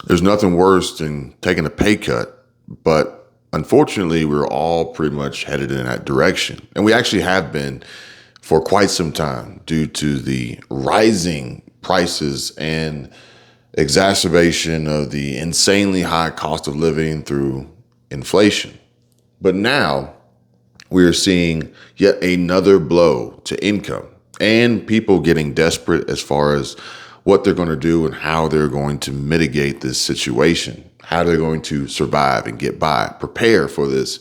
There's nothing worse than taking a pay cut, but unfortunately, we're all pretty much headed in that direction. And we actually have been for quite some time due to the rising prices and exacerbation of the insanely high cost of living through inflation. But now we are seeing yet another blow to income and people getting desperate as far as what they're going to do and how they're going to mitigate this situation, how they're going to survive and get by, prepare for this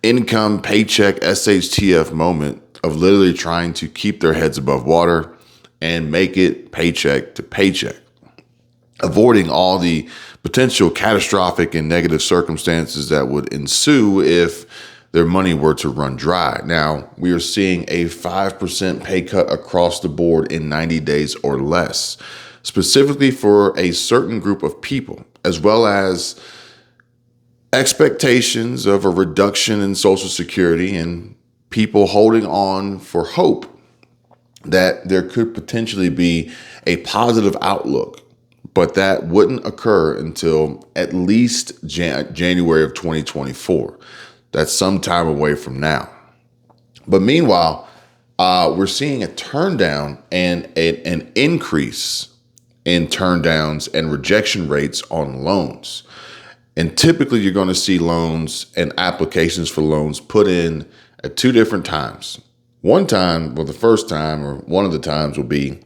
income paycheck SHTF moment of literally trying to keep their heads above water and make it paycheck to paycheck, avoiding all the potential catastrophic and negative circumstances that would ensue if their money were to run dry. Now, we are seeing a 5% pay cut across the board in 90 days or less, specifically for a certain group of people, as well as expectations of a reduction in Social Security and people holding on for hope that there could potentially be a positive outlook. But that wouldn't occur until at least January of 2024. That's some time away from now. But meanwhile, we're seeing a turn down and an increase in turn downs and rejection rates on loans. And typically you're going to see loans and applications for loans put in at two different times. One time, well, the first time or one of the times will be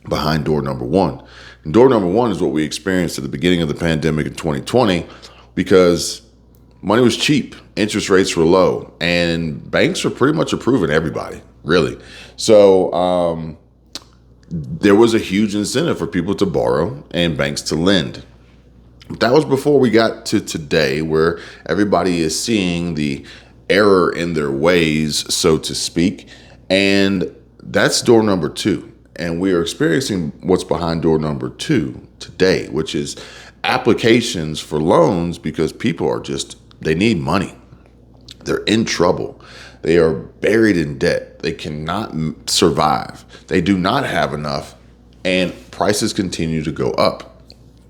behind door number one. And door number one is what we experienced at the beginning of the pandemic in 2020 because money was cheap, interest rates were low, and banks were pretty much approving everybody, really. So there was a huge incentive for people to borrow and banks to lend. But that was before we got to today, where everybody is seeing the error in their ways, so to speak. And that's door number two. And we are experiencing what's behind door number two today, which is applications for loans because people are they need money. They're in trouble. They are buried in debt. They cannot survive. They do not have enough, and prices continue to go up.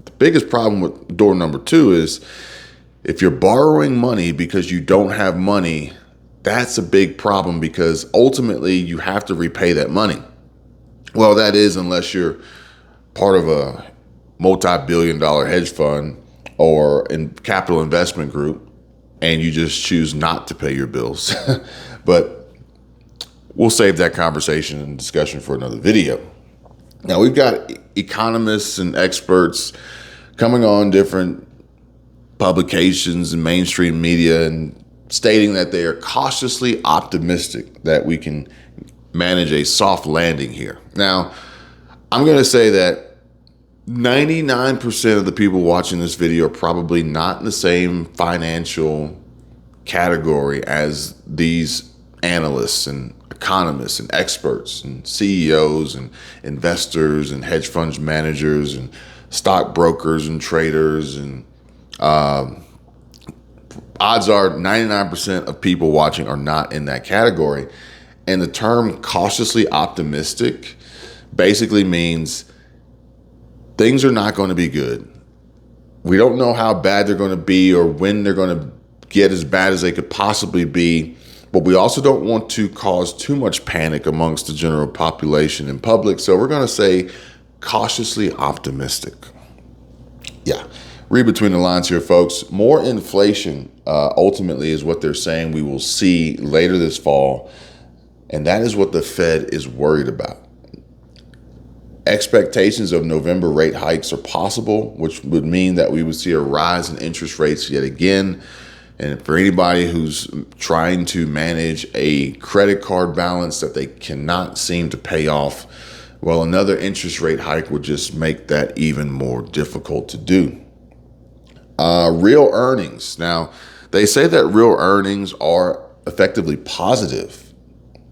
The biggest problem with door number two is if you're borrowing money because you don't have money, that's a big problem because ultimately you have to repay that money. Well, that is unless you're part of a multi-billion-dollar hedge fund or in capital investment group and you just choose not to pay your bills. But we'll save that conversation and discussion for another video. Now, we've got economists and experts coming on different publications and mainstream media and stating that they are cautiously optimistic that we can manage a soft landing here. Now, I'm going to say that 99% of the people watching this video are probably not in the same financial category as these analysts and economists and experts and CEOs and investors and hedge funds managers and stockbrokers and traders. And odds are 99% of people watching are not in that category. And the term cautiously optimistic basically means things are not going to be good. We don't know how bad they're going to be or when they're going to get as bad as they could possibly be. But we also don't want to cause too much panic amongst the general population in public. So we're going to say cautiously optimistic. Yeah. Read between the lines here, folks. More inflation ultimately is what they're saying we will see later this fall. And that is what the Fed is worried about. Expectations of November rate hikes are possible, which would mean that we would see a rise in interest rates yet again. And for anybody who's trying to manage a credit card balance that they cannot seem to pay off, well, another interest rate hike would just make that even more difficult to do. Real earnings. Now, they say that real earnings are effectively positive,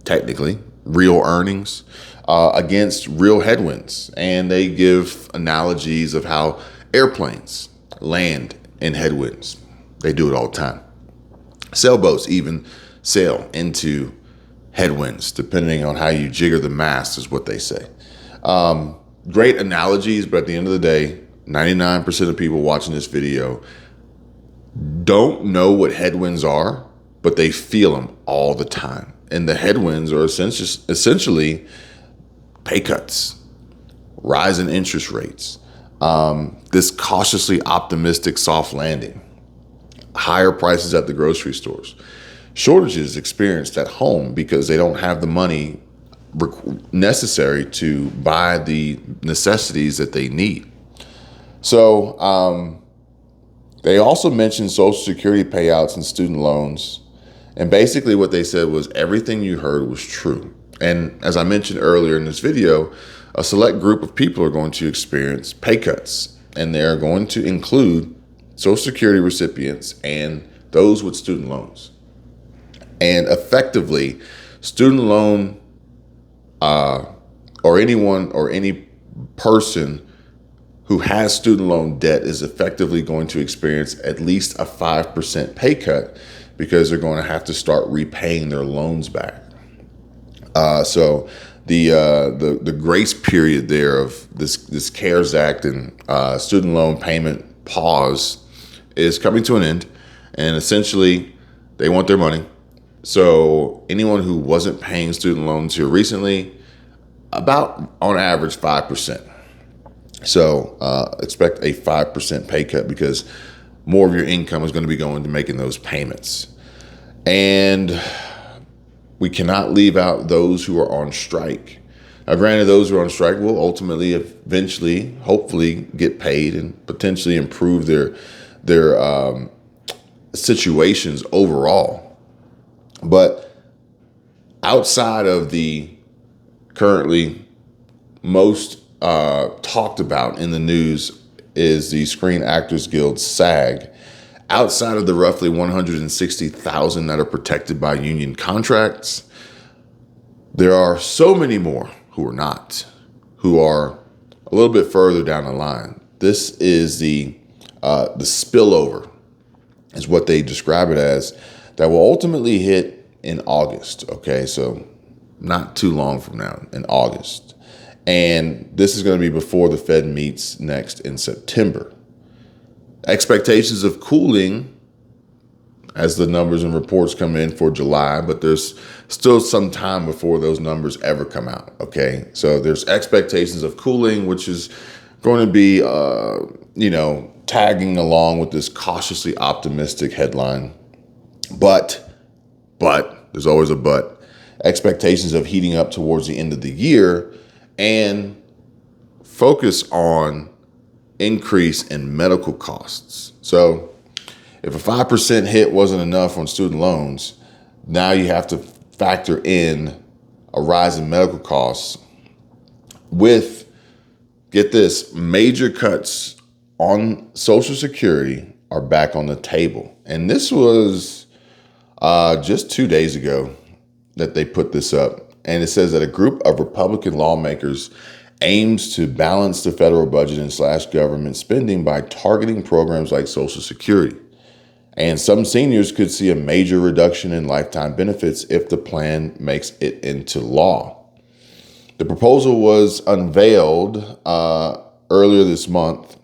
technically, real earnings against real headwinds. And they give analogies of how airplanes land in headwinds. They do it all the time. Sailboats even sail into headwinds, depending on how you jigger the mast, is what they say. Great analogies, but at the end of the day, 99% of people watching this video don't know what headwinds are, but they feel them all the time. And the headwinds are essentially pay cuts, rise in interest rates, this cautiously optimistic soft landing, higher prices at the grocery stores, shortages experienced at home because they don't have the money necessary to buy the necessities that they need. So they also mentioned Social Security payouts and student loans. And basically what they said was everything you heard was true. And as I mentioned earlier in this video, a select group of people are going to experience pay cuts, and they're going to include Social Security recipients and those with student loans. And effectively, student loan or anyone or any person who has student loan debt is effectively going to experience at least a 5% pay cut because they're going to have to start repaying their loans back. So the grace period there of this CARES Act and student loan payment pause is coming to an end, and essentially they want their money. So anyone who wasn't paying student loans here recently, about on average 5%. So expect a 5% pay cut because more of your income is going to be going to making those payments. And we cannot leave out those who are on strike. Now, granted, those who are on strike will ultimately, eventually, hopefully get paid and potentially improve their situations overall. But outside of the currently most talked about in the news is the Screen Actors Guild, SAG. Outside of the roughly 160,000 that are protected by union contracts, there are so many more who are not, who are a little bit further down the line. This is the spillover, is what they describe it as, that will ultimately hit in August. Okay, so not too long from now, in August. And this is going to be before the Fed meets next in September. Expectations of cooling as the numbers and reports come in for July, but there's still some time before those numbers ever come out. Okay, so there's expectations of cooling, which is going to be, tagging along with this cautiously optimistic headline. But there's always a but. Expectations of heating up towards the end of the year and focus on increase in medical costs. So if a 5% hit wasn't enough on student loans, now you have to factor in a rise in medical costs with, get this, major cuts on Social Security are back on the table. And this was just 2 days ago that they put this up. And it says that a group of Republican lawmakers aims to balance the federal budget and slash government spending by targeting programs like Social Security. And some seniors could see a major reduction in lifetime benefits if the plan makes it into law. The proposal was unveiled earlier this month,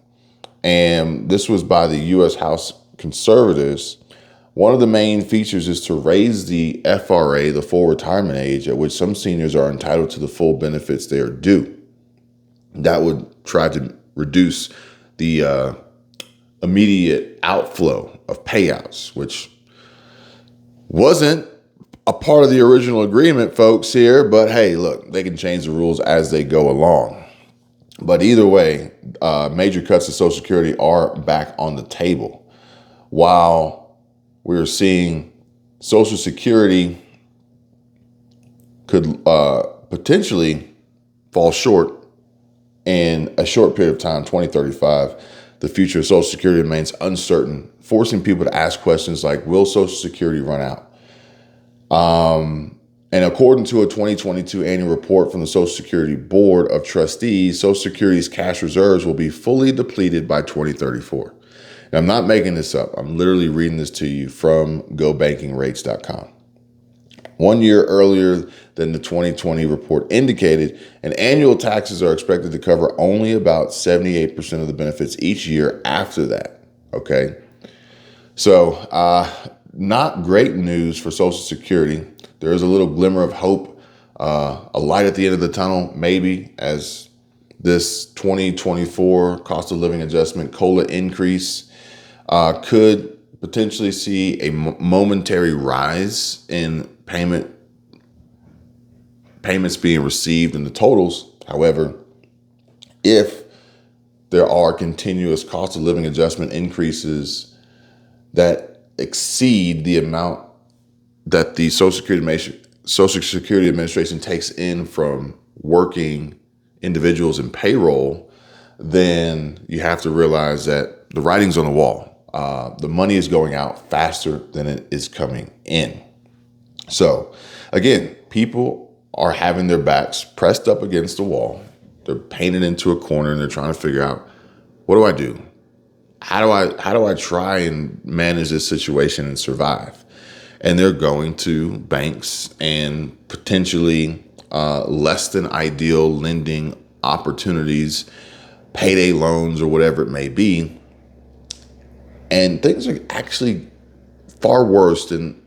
and this was by the U.S. House conservatives. One of the main features is to raise the FRA, the full retirement age, at which some seniors are entitled to the full benefits they are due. That would try to reduce the immediate outflow of payouts, which wasn't a part of the original agreement, folks, here. But hey, look, they can change the rules as they go along. But either way, major cuts to Social Security are back on the table. While we're seeing Social Security could potentially fall short in a short period of time, 2035, the future of Social Security remains uncertain, forcing people to ask questions like, will Social Security run out? And according to a 2022 annual report from the Social Security Board of Trustees, Social Security's cash reserves will be fully depleted by 2034. And I'm not making this up. I'm literally reading this to you from GoBankingRates.com. 1 year earlier than the 2020 report indicated, and annual taxes are expected to cover only about 78% of the benefits each year after that. Okay. So, not great news for Social Security. There is a little glimmer of hope, a light at the end of the tunnel, maybe, as this 2024 cost of living adjustment COLA increase could potentially see a momentary rise in payments being received in the totals. However, if there are continuous cost of living adjustment increases that exceed the amount that the Social Security Administration takes in from working individuals in payroll, then you have to realize that the writing's on the wall. The money is going out faster than it is coming in. So again, people are having their backs pressed up against the wall. They're painted into a corner and they're trying to figure out, what do I do? How do I try and manage this situation and survive? And they're going to banks and potentially less than ideal lending opportunities, payday loans or whatever it may be. And things are actually far worse than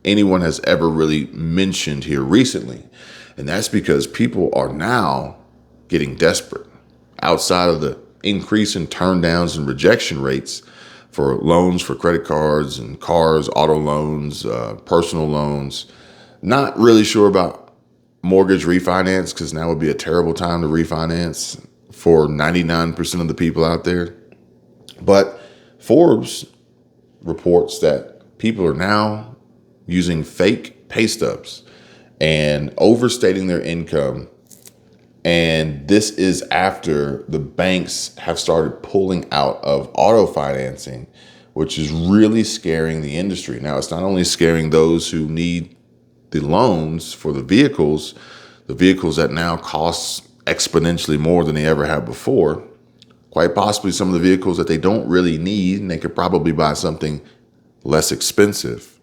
anyone has ever really mentioned here recently. And that's because people are now getting desperate. Outside of the increase in turndowns and rejection rates for loans for credit cards and cars, auto loans, personal loans, not really sure about mortgage refinance, because now would be a terrible time to refinance for 99% of the people out there. But Forbes reports that people are now using fake pay stubs and overstating their income. And this is after the banks have started pulling out of auto financing, which is really scaring the industry. Now, it's not only scaring those who need the loans for the vehicles that now cost exponentially more than they ever have before. Quite possibly some of the vehicles that they don't really need, and they could probably buy something less expensive.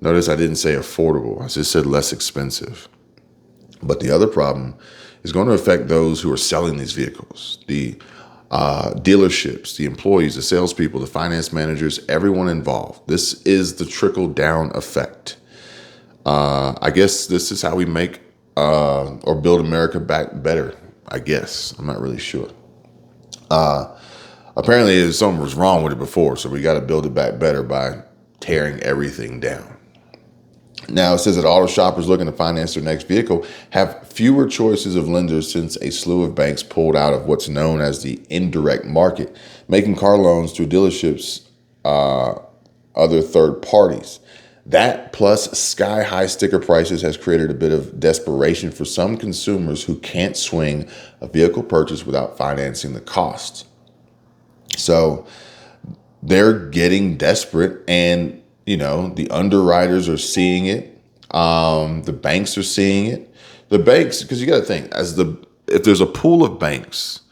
Notice I didn't say affordable. I just said less expensive. But the other problem is going to affect those who are selling these vehicles, the dealerships, the employees, the salespeople, the finance managers, everyone involved. This is the trickle-down effect. I guess this is how we make or build America back better, I guess. I'm not really sure. Apparently something was wrong with it before, so we got to build it back better by tearing everything down. Now, it says that auto shoppers looking to finance their next vehicle have fewer choices of lenders since a slew of banks pulled out of what's known as the indirect market, making car loans through dealerships, other third parties. That plus sky-high sticker prices has created a bit of desperation for some consumers who can't swing a vehicle purchase without financing the cost. So they're getting desperate, and the underwriters are seeing it. The banks are seeing it. The banks, because you got to think, if there's a pool of banks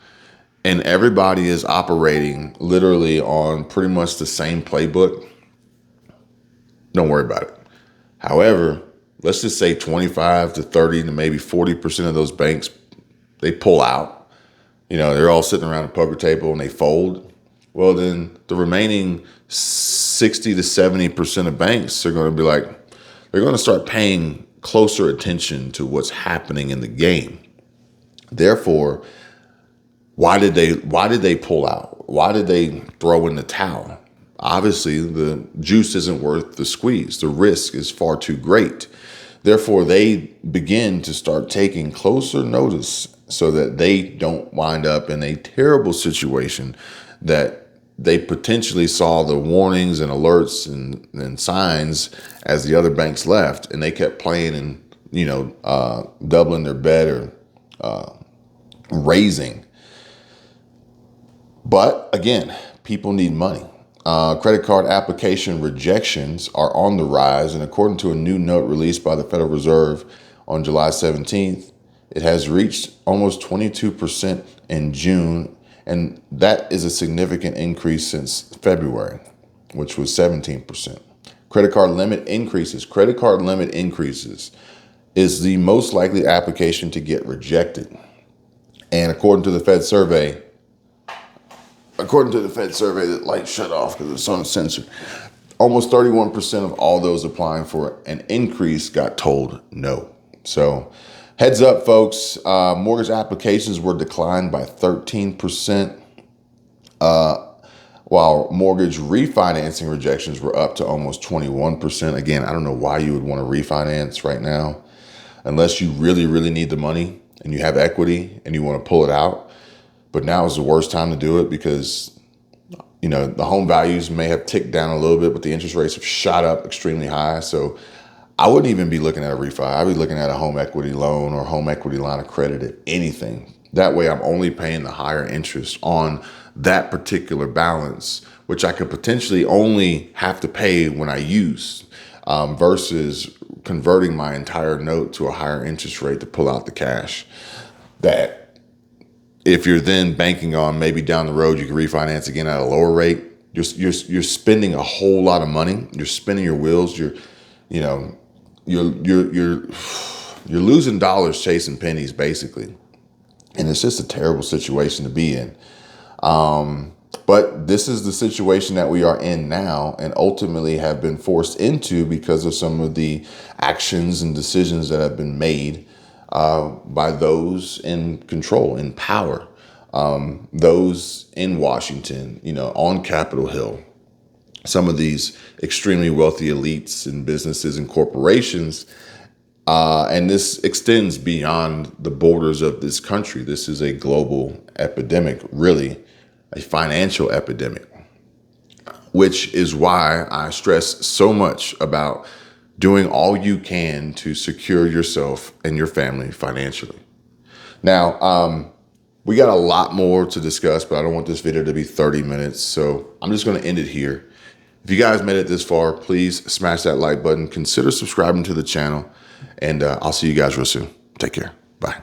and everybody is operating literally on pretty much the same playbook, don't worry about it. However, let's just say 25 to 30 to maybe 40% of those banks, they pull out. They're all sitting around a poker table and they fold. Well, then the remaining 60 to 70% of banks are going to be like, they're going to start paying closer attention to what's happening in the game. Therefore, why did they pull out? Why did they throw in the towel? Obviously, the juice isn't worth the squeeze. The risk is far too great. Therefore, they begin to start taking closer notice so that they don't wind up in a terrible situation that they potentially saw the warnings and alerts and signs as the other banks left, and they kept playing and, doubling their bet or raising. But again, people need money. Credit card application rejections are on the rise, and according to a new note released by the Federal Reserve on July 17th, it has reached almost 22% in June, and that is a significant increase since February, which was 17%. Credit card limit increases. Credit card limit increases is the most likely application to get rejected. And according to the Fed survey, that light shut off because it's uncensored, almost 31% of all those applying for an increase got told no. So heads up, folks, mortgage applications were declined by 13%, while mortgage refinancing rejections were up to almost 21%. Again, I don't know why you would want to refinance right now unless you really, really need the money and you have equity and you want to pull it out. But now is the worst time to do it because, you know, the home values may have ticked down a little bit, but the interest rates have shot up extremely high. So I wouldn't even be looking at a refi. I'd be looking at a home equity loan or home equity line of credit, if anything. That way I'm only paying the higher interest on that particular balance, which I could potentially only have to pay when I use, versus converting my entire note to a higher interest rate to pull out the cash. That if you're then banking on maybe down the road you can refinance again at a lower rate, you're spending a whole lot of money. You're spinning your wheels. You're losing dollars chasing pennies, basically. And it's just a terrible situation to be in. But this is the situation that we are in now and ultimately have been forced into because of some of the actions and decisions that have been made by those in control, in power, those in Washington, on Capitol Hill. Some of these extremely wealthy elites and businesses and corporations. And this extends beyond the borders of this country. This is a global epidemic, really a financial epidemic, which is why I stress so much about doing all you can to secure yourself and your family financially. Now, we got a lot more to discuss, but I don't want this video to be 30 minutes. So I'm just going to end it here. If you guys made it this far, please smash that like button. Consider subscribing to the channel. And I'll see you guys real soon. Take care. Bye.